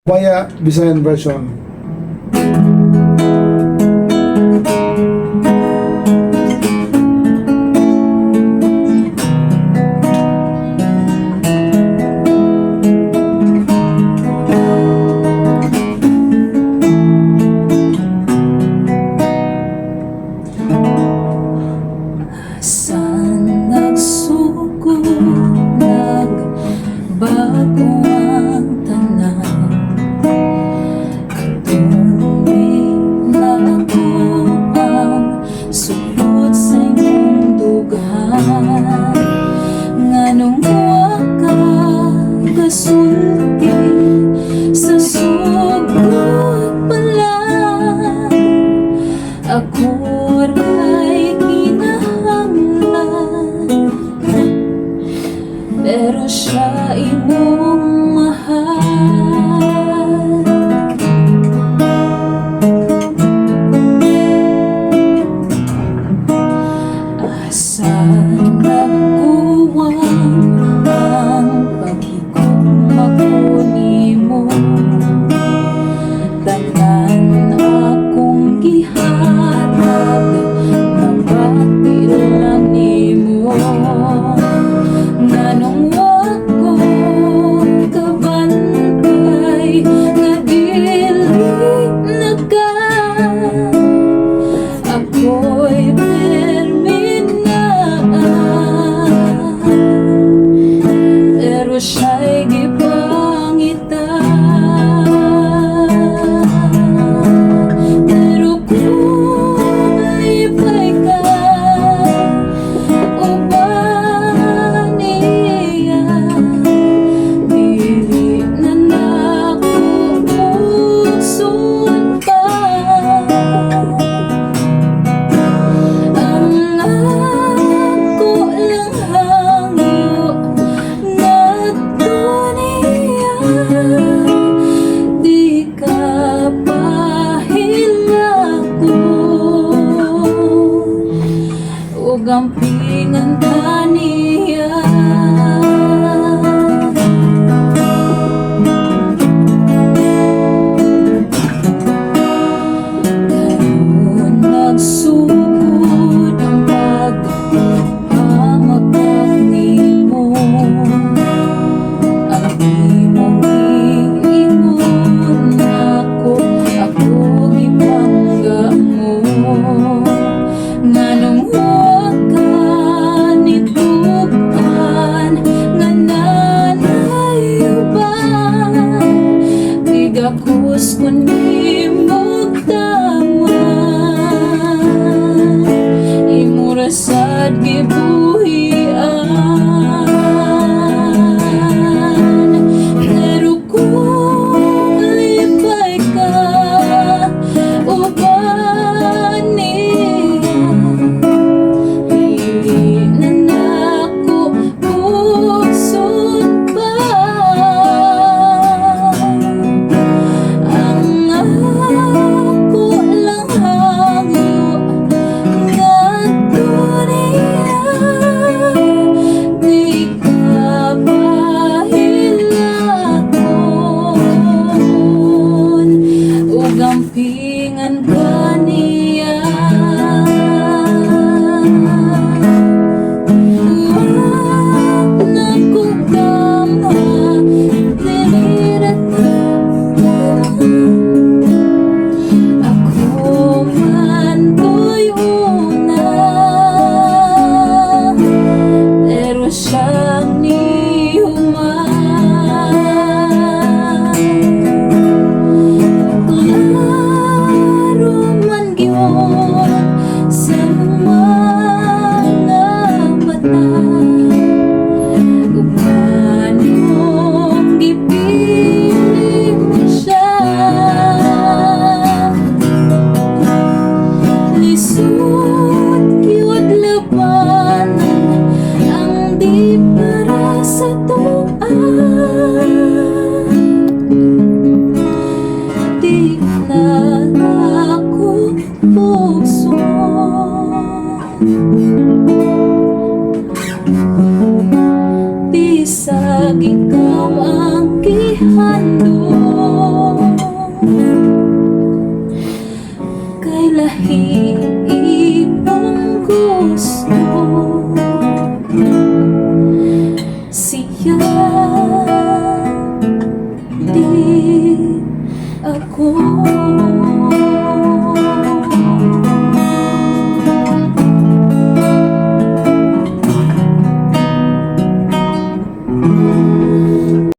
Maya Visayan version. Saan nagsugod, nagbago ang tanan. Katulad na ako ang sulod sa inyong dugan. Nganong wa ka kasulti sa sugod pala. Ako ray pero siya imong mahal. Asa nagkuwang ang paghigugma ko nimo. Tanan akong gihatag, mabati lang nimo. Nganong wako kabantay, nga dili na ka. Ako'y perminaan, pero siya'y gipangitan. Pero kung lipay ka, gampingan kaniya. Karon nagsugod ang pagpamagpag nimo. Ang imong iingon ako gipangga mo. Nganong gakus kun imong taman, imo rasad gibuhian.